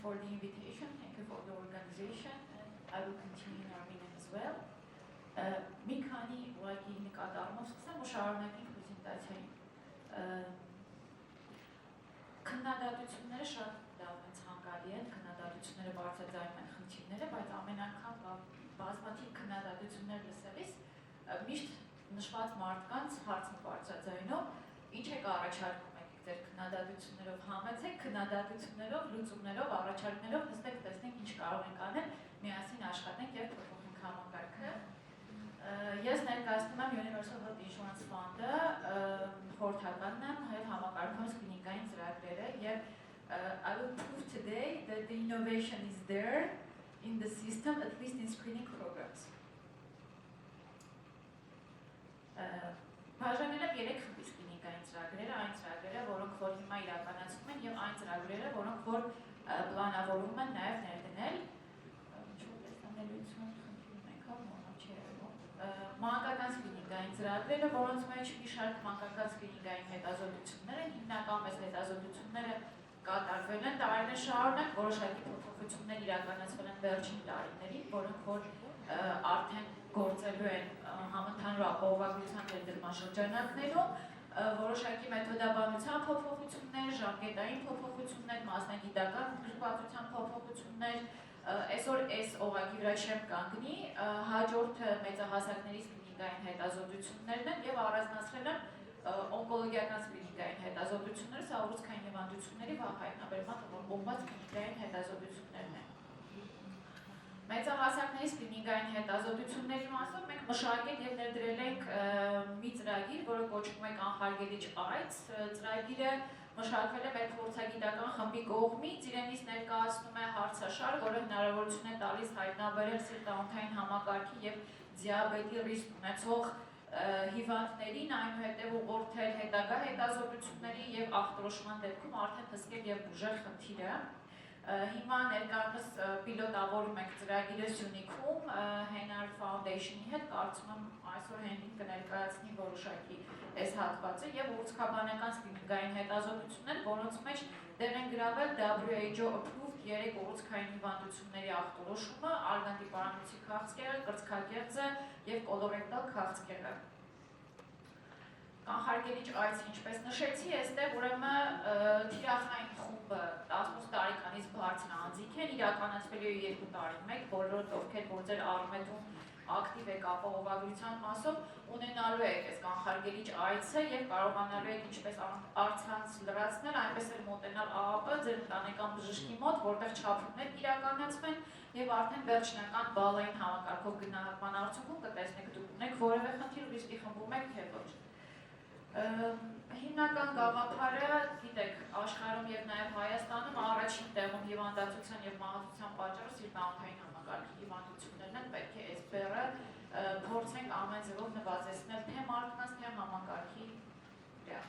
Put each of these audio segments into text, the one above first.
for the invitation, thank you for the organization, and I will continue in Armenian as well. Մի քանի ուղղակի նկատառումով սկսեմ ու շարունակենք պրեզենտացիային։ Քննադատությունները շատ լավ են ցանկալի են, քննադատությունները բարձրաձայնում են խնդիրները, բայց ամեն անգամ բազմաթիվ քննադատություններ լսելիս միշտ նշված մարդկանց հարցը բարձրաձայնով ինչ եք առաջարկում եք ձեր քննադատություններով համեցեք, քննադատություններով, լուծումներով, առաջարկներով նստեք, տեսնենք ինչ կարող ենք անել, միասին աշխատենք եւ փոխենք համակարգը։ Ես ներկայացնում եմ Universal Health Insurance Fund-ը, խորհրդականն եմ եւ համակարգում կլինիկային ծրագրերը եւ I will prove today that the innovation is there in the system, at least in screening programs. Բաժանել եմ 3 խմբի կլինիկային ծրագրերը, այն ծրագրերը, որոնք որ հիմա իրականացվում են եւ այն ծրագրերը, որոնք որ պլանավորվում են նաեւ ներդնել։ Ինչու՞ տեսանելիություն խնդրում ենք, նորմալ չէ։ Մանկական կլինիկային ծրագրերը, որոնց մեջ մի շարք մանկական կլինիկային հետազոտություններ են, հիմնականում հետազոտությունները կատարվել են տարիներ շարունակ, որոշակի փոփոխություններ իրականացվել են վերջին տարիներին, որոնք որ արդեն գործելու են համընդհանուր ապահովագրության ներդրման շրջանակներում, որոշակի մեթոդաբանության փոփոխություններ, ժամկետային փոփոխություններ, մասնագիտական գրկվածության փոփոխություններ, այսօր այս օղակի վրա չեմ կանգնի, հաջորդը մեծահասակների կլինիկային հետազոտություններն են եւ առանձնացրել եմ օնկոլոգիական կլինիկային հետազոտությունները, սա ուռուցքային հիվանդությունների վաղ հայտնաբերման ուղղված կլինիկային հետազոտություններն են։ Մեծահասակների կլինիկային հետազոտությունների մասով մենք մշակել եւ ներդրել ենք մի ծրագիր, որը կոչվում է կանխարգելիչ AIDS, ծրագիրը մշակվել է մեր փորձագիտական խմբի կողմից, իրենից ներկայացնում է հարցաշար, որը հնարավորություն է տալիս հայտնաբերել սրտանոթային համակարգի եւ դիաբետի ռիսկ ունեցող հիվանդներին, այնուհետև ուղղորդել հետագա հետազոտությունների եւ ախտորոշման դեպքում արդեն հսկել եւ բուժել խնդիրը։ Հիմա ներկայումս պիլոտավորում ենք ծրագիրը Սյունիքում Hennar Foundation-ի հետ, կարծում եմ այսօր Henry կներկայացնի որոշակի այս հատվածը եւ ուռուցքաբանական կլինիկային հետազոտություններ, որոնց մեջ դեր են գրավել WHO approved 3 ուռուցքային հիվանդությունների ախտորոշումը, արգանդիպարանոցի քաղցկեղը, կրծքագեղձը եւ կոլորեկտալ քաղցկեղը։ Կանխարգելիչ AIDS, ինչպես նշեցի, այստեղ ուրեմն թիրախային խումբը 18 տարեկանից բարձր անձիկ են, իրականացվելու է 2 տարին մեկ, բոլորդ ովքեր որ ձեր առումետում ակտիվ եք ապահովագրության մասով, ունենալու եք այս կանխարգելիչ AIDS-ը եւ կարողանալու եք ինչպես առցանց լրացնել, այնպես էլ մոտենալ ԱԱՊ ձեր ընտանեկան բժշկի մոտ, որտեղ չափումներ իրականացվեն եւ արդեն վերջնական բալային համակարգով գնահատման արդյունքում կտեսնեք դուք ունեք որևէ խնդիր ռիսկի խմբում եք թե ոչ։ Հիմնական գաղափարը, գիտեք, աշխարհում եւ նաեւ Հայաստանում առաջին տեղում հիվանդացության եւ մահացության պատճառը սիրտանոթային համակարգի հիվանդություններն են, պետք է այս բեռը փորձենք ամեն ձևով նվազեցնել թե մարդկանց, թե համակարգի վրա։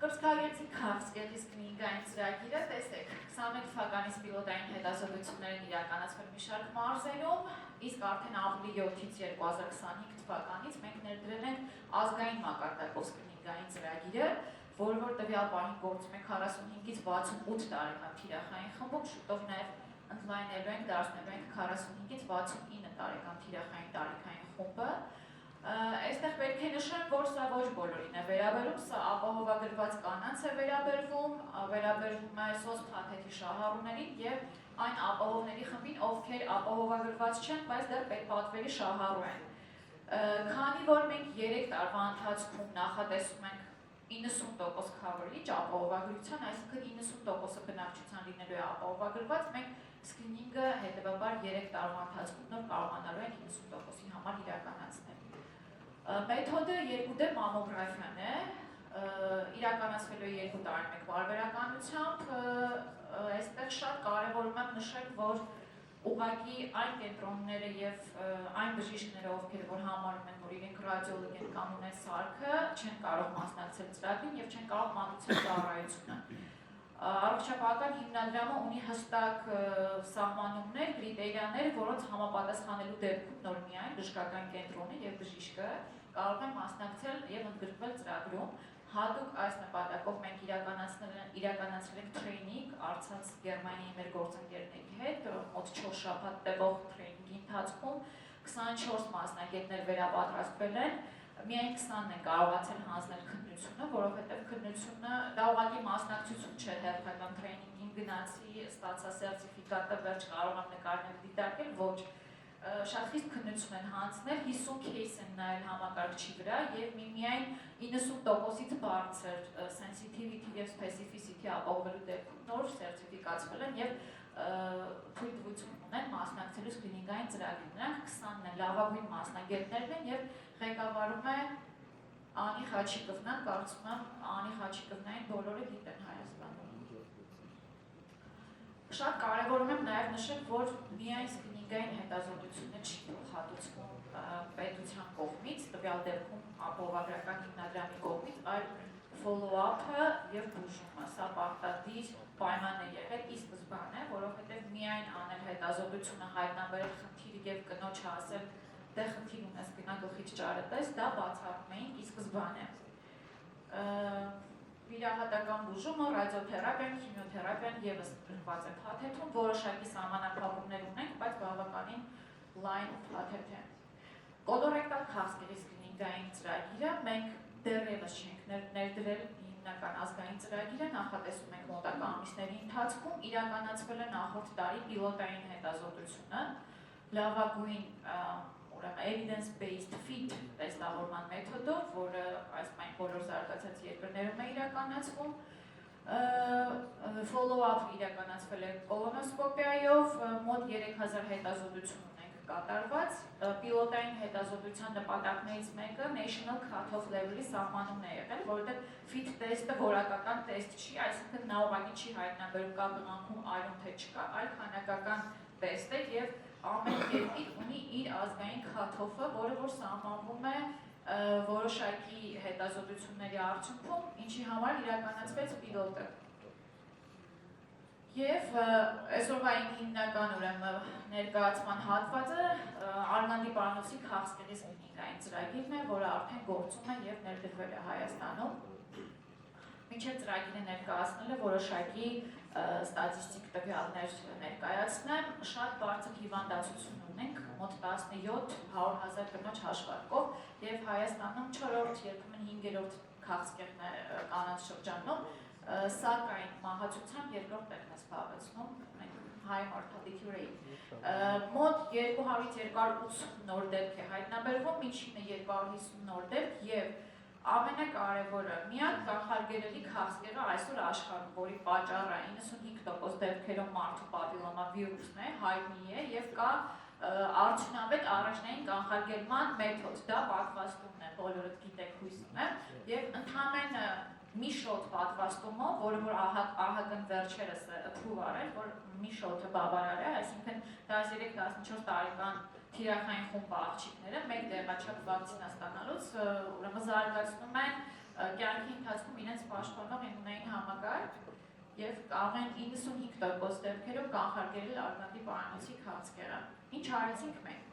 Կրծքագեղձի քաղցկեղի կլինիկային ծրագիրը, տեսեք, 21 թվականից պիլոտային հետազոտություններ են իրականացվել մի շարք մարզերում, իսկ արդեն ապրիլի 7-ից 2025 թվականից մենք ներդրել ենք ազգային մակարդակով կլինիկային ծրագիրը, որ տվյալ պահին գործում է 45-ից 68 տարեկան թիրախային խմբում, շուտով նաև ընդլայնելու ենք, դարձնելու ենք 45-ից 69 տարեկան թիրախային տարիքային խումբը։ Այստեղ պետք է նշեմ, որ սա ոչ բոլորին է վերաբերում, սա ապահովագրված կանանց է վերաբերվում է սոց փաթեթի շահառուներին եւ այն ապահովների խմբին, ովքեր ապահովագրված չեն, բայց դեռ պետպատվելի շահառու են։ Քանի որ մենք 3 տարվա ընթացքում նախատեսում ենք 90% coverage ապահովագրության, այսինքն 90%-ը բնակչության լինելու է ապահովագրված, մենք սկրինինգը հետևաբար 3 տարվա ընթացքում նոր կարողանալու ենք 90%-ի համար իրականացնել։ Մեթոդը 2D մամոգրաֆիան է, իրականացվելու է 2 տարի մեկ պարբերականությամբ, այստեղ շատ կարևորում եմ նշել, որ ուղղակի այն կենտրոնները եւ այն բժիշկները, ովքեր որ համարում են, որ իրենք ռադիոլոգ են կամ ունեն սարքը, չեն կարող մասնակցել ծրագրին եւ չեն կարող մանուցել ծառայությունը։ Առողջապահական հիմնադրամը ունի հստակ սահմանումներ, կրիտերիաներ, որոնց համապատասխանելու դեպքում նոր միայն բժշկական կենտրոնը եւ բժիշկը կարող են մասնակցել եւ ընդգրկվել ծրագրում, Հատուկ այս նպատակով մենք իրականացրել ենք training Արցախ Գերմանիայի մեր գործընկերների հետ, մոտ 4 շաբաթ տևող training-ի ընթացքում 24 մասնագետներ վերապատրաստվել են, միայն 20-ն են կարողացել հանձնել քննությունը, որովհետև քննությունը դա ուղղակի մասնակցություն չէ հերթական training-ին գնացի, ստացա սերտիֆիկատը, վերջ կարող եմ նկարներ դիտարկել, ոչ շատ խիստ քննություն են հանձնել, 50 case են նայել համակարգչի վրա եւ միայն 90%-ից բարձր sensitivity եւ specificity ապահովելու դեպքում նոր սերտիֆիկացվել են եւ թույլտվություն ունեն մասնակցելու սկրինինգային ծրագրին։ Նրանք 20-ն են լավագույն մասնագետներն են եւ ղեկավարում է Անի Խաչիկովնան, կարծում եմ Անի Խաչիկովնային բոլորը գիտեն Հայաստանում։ Շատ կարևորում եմ նաեւ նշել, որ միայն սկրինինգային հետազոտությունը չի փոխհատուցվում պետության կողմից, տվյալ դեպքում ապահովագրական հիմնադրամի կողմից, այլ follow-up-ը եւ բուժումը, սա պարտադիր պայման է եղել ի սկզբանե, որովհետեւ միայն անել հետազոտությունը հայտնաբերել խնդիր եւ կնոջը ասել դե խնդիր ունես գնա գլխիչ ճարը տես, դա բացառում էին ի սկզբանե։ Վիրահատական բուժումը, ռադիոթերապիան, քիմիոթերապիան եւս գրված է փաթեթում, որոշակի սահմանափակումներ ունենք, բայց բավականին լայն փաթեթ է։ Կոլորեկտալ քաղցկեղի սկրինինգային ծրագիրը մենք դեռևս չենք ներդրել հիմնական ազգային ծրագիրը, նախատեսում ենք մոտակա ամիսների ընթացքում, իրականացվել է նախորդ տարի պիլոտային հետազոտությունը, լավագույն evidence-based fit տեստավորման մեթոդով, որը այսպես բոլոր զարգացած երկրներում է իրականացվում, follow-up իրականացվել է կոլոնոսկոպիայով, մոտ 3000 հետազոտություն ունենք կատարված, պիլոտային հետազոտության նպատակներից մեկը National Cut-off Level-ի սահմանումն է եղել, որովհետև fit test-ը որակական տեստ չի, այսինքն նա ուղղակի չի հայտնաբերում կա բնանկում այլում թե չկա, այլ քանակական տեստ է եւ ամեն երկիր ունի իր ազգային cut-off-ը, որը որ սահմանվում է որոշակի հետազոտությունների արդյունքում, ինչի համար իրականացվեց պիլոտը։ Եվ այսօրվա հիմնական ներկայացման հատվածը Արգանդի Պարանոցի քաղցկեղի սկրինինգային ծրագիրն է, որը արդեն գործում է եւ ներդրվել է Հայաստանում։ Մինչև ծրագիրը ներկայացնելը որոշակի ստատիստիկ տվյալներ ներկայացնեմ, շատ բարձր հիվանդացություն ունենք, մոտ 17-100,000 կնոջ հաշվարկով եւ Հայաստանում 4-րդ, երբեմն 5-րդ քաղցկեղն է կանանց շրջանում, սակայն մահացությամբ երկրորդ տեղն է զբաղեցնում հայ մարդատիքի ռեյտ։ Մոտ 200-280 նոր դեպք է հայտնաբերվում, ինչին է 250 նոր դեպք եւ ամենակարևորը, միակ կանխարգելելի քաղցկեղը այսօր աշխարհում, որի պատճառը 95% դեպքերում մարդու պապիլոմավիրուսն է, հայտնի է եւ կա արդյունավետ առաջնային կանխարգելման մեթոդ, դա պատվաստումն է, բոլորդ գիտեք հույս ունեմ, եւ ընդհանրապես մի շոտ պատվաստումով, որը որ ահագն վերջերս approve արել, որ մի շոտը բավարար է, այսինքն 13-14 տարեկան թիրախային խումբ աղջիկները մեկ դեղաչափ վակցինա ստանալուց ուրեմն զարգացնում են կյանքի ընթացքում իրենց պաշտպանող իմունային համակարգ եւ կարող են 95% դեպքերում կանխարգելել Արգանդի Պարանոցի քաղցկեղը։ Ինչ արեցինք մենք։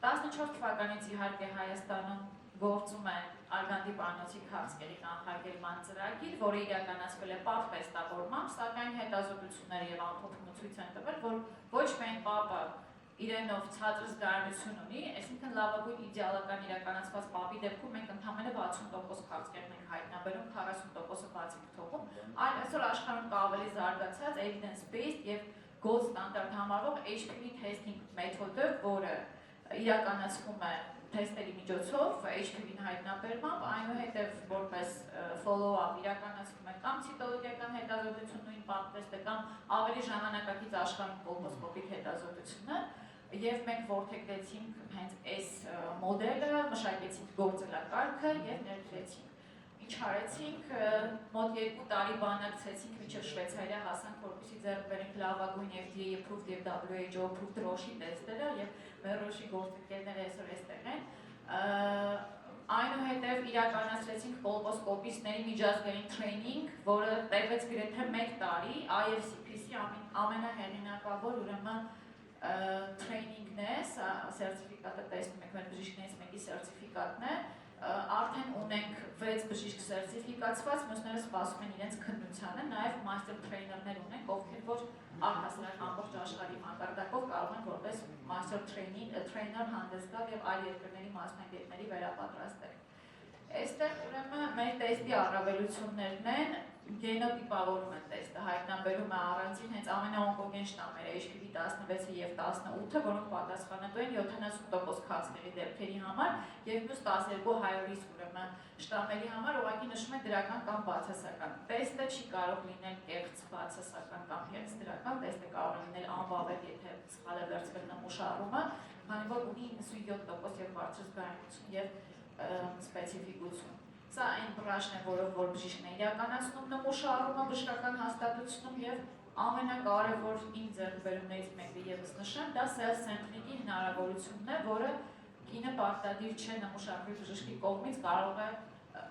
14 թվականից իհարկե Հայաստանում գործում է Արգանդի Պարանոցի քաղցկեղի կանխարգելման ծրագիր, որը իրականացվել է պապ տեստավորմամբ, սակայն հետազոտությունները եւ ամփոփումը ցույց են տվել, որ ոչ միայն պապը իրենով ցածր զգայունություն ունի, այսինքն լավագույն իդեալական իրականացված պապի դեպքում մենք ընդհանրապես 60% քաղցկեղն ենք հայտնաբերում, 40%-ը բացի թողում, այլ այսօր աշխարհում կա ավելի զարգացած evidence-based եւ gold standard համարվող HPV testing մեթոդը, որը իրականացվում է թեստերի միջոցով HPV-ն հայտնաբերմամբ, այնուհետև որպես follow-up իրականացվում է կամ ցիտոլոգիական հետազոտություն նույն պապ տեստը կամ ավելի ժամանակակից աշխարհում կոլպոսկոպիկ հետազոտությունը եւ մենք որդեգրեցինք հենց այս մոդելը, մշակեցինք գործելակարգը եւ ներդրեցինք։ Ինչ արեցինք, մոտ 2 տարի բանակցեցինք մինչև Շվեյցարիա հասանք, որպեսզի ձեռք բերենք լավագույն FDA approved եւ WHO approved ռոշի տեստերը եւ մեր ռոշի գործընկերները այսօր այստեղ են։ Այնուհետև իրականացրեցինք կոլպոսկոպիստների միջազգային training, որը տևեց գրեթե 1 տարի, IFCPC ամենահեղինակավոր ուրեմն training-ն է, սերտիֆիկատը տեսնում եք մեր բժիշկներից մեկի սերտիֆիկատն է, արդեն ունենք 6 բժիշկ սերտիֆիկացված, մյուսները սպասում են իրենց քննությանը, նաև master trainer-ներ ունենք, ովքեր որ առհասարակ ամբողջ աշխարհի մակարդակով կարող են որպես master trainer հանդես գալ եւ այլ երկրների մասնագետների վերապատրաստել։ Այստեղ ուրեմն մեր տեստի առավելություններն են, գենոտիպավորում են տեստը, հայտնաբերում է առանձին հենց ամենաօնկոգեն շտամերը HPV 16-ը եւ 18-ը, որոնք պատասխանատու են 70% քաղցների դեպքերի համար եւ մյուս 1250 ուրեմն շտամերի համար ուղղակի նշում է դրական կամ բացասական։ Տեստը չի կարող լինել կեղծ բացասական կամ կեղծ դրական, տեստը կարող է լինել անվավեր, եթե սխալ է վերցվել նմուշարումը, քանի որ ունի 97% եւ բարձր զգայունություն եւ սպეციფიკություն։ Սա այն բրաշն է, որով որ բժիշկն է իրականացնում նմուշարումը բժշկական հաստատությունում եւ ամենակարևոր իմ ձեռքբերումներից մեկը եւս նշեմ, դա self-sampling-ի հնարավորությունն է, որը կինը պարտադիր չէ նմուշարվի բժշկի կողմից կարող է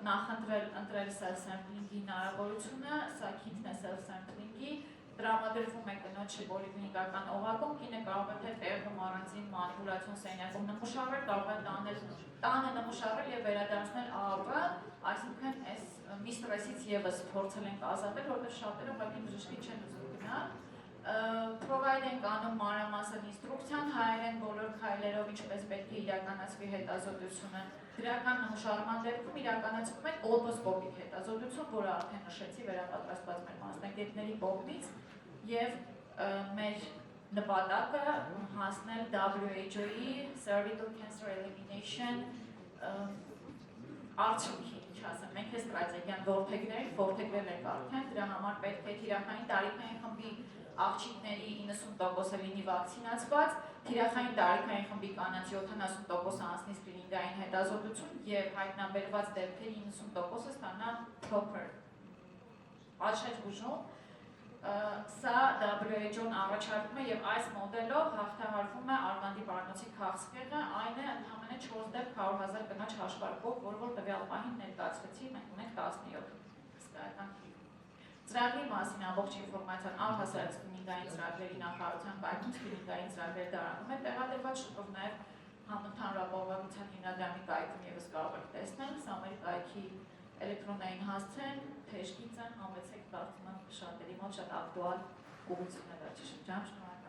նախընտրել self-sampling-ի հնարավորությունը, սա քիթն է self-sampling-ի, տրամադրվում է կնոջը պոլիկլինիկական օղակում, կինը կարող է թե տեղում առանձին մանիպուլյացիոն սենյակում նմուշարվել, կարող է տանը նմուշարվել եւ վերադարձնել ԱԱՊ, այսինքն այս մի ստրեսից եւս փորձել ենք ազատել, որովհետեւ շատերը ուղղակի բժշկի չեն ուզում գնալ։ Provide ենք անում մանրամասն ինստրուկցիան հայերեն բոլոր քայլերով, ինչպես պետք է իրականացվի հետազոտությունը։ Դրական նմուշարման դեպքում իրականացվում է կոլպոսկոպիկ հետազոտություն, որը արդեն նշեցի վերապատրաստված մեր մասնագետների կողմից, եւ մեր նպատակը հասնել WHO-ի Cervical Cancer Elimination արդյունքի, ինչ ասեմ, մենք այս ստրատեգիան որդեգրել ենք արդեն, դրա համար պետք է թիրախային տարիքային խմբի աղջիկների 90%-ը լինի վակցինացված, թիրախային տարիքային խմբի կանանց 70%-ը անցնի սկրինինգային հետազոտություն եւ հայտնաբերված դեպքերի 90%-ը ստանա proper աչքեր բուժում։ Սա WHO-ն առաջարկում է եւ այս մոդելով հաղթահարվում է արգանդի պարանոցի քաղցկեղը, այն է ընդամենը 4 դեպք 100,000 կնոջ հաշվարկով, որ տվյալ պահին ներկայացվեցի, մենք ունենք 17 հսկայական թիվ։ Ծրագրի մասին ամբողջ ինֆորմացիան առհասարակ սկրինինգային ծրագրերի նախարարության կայքում սկրինինգային ծրագրեր դարանում է տեղադրված, շուտով նաև համընդհանրապահովության հիմնադրամի կայքում եւս կարող եք տեսնել, սա մեր կայքի էլեկտրոնային հասցեն, թեժգիծը, համեցեք կարծում եմ շատերի մոտ շատ ակտուալ ուղղություն է վերջի շրջանում։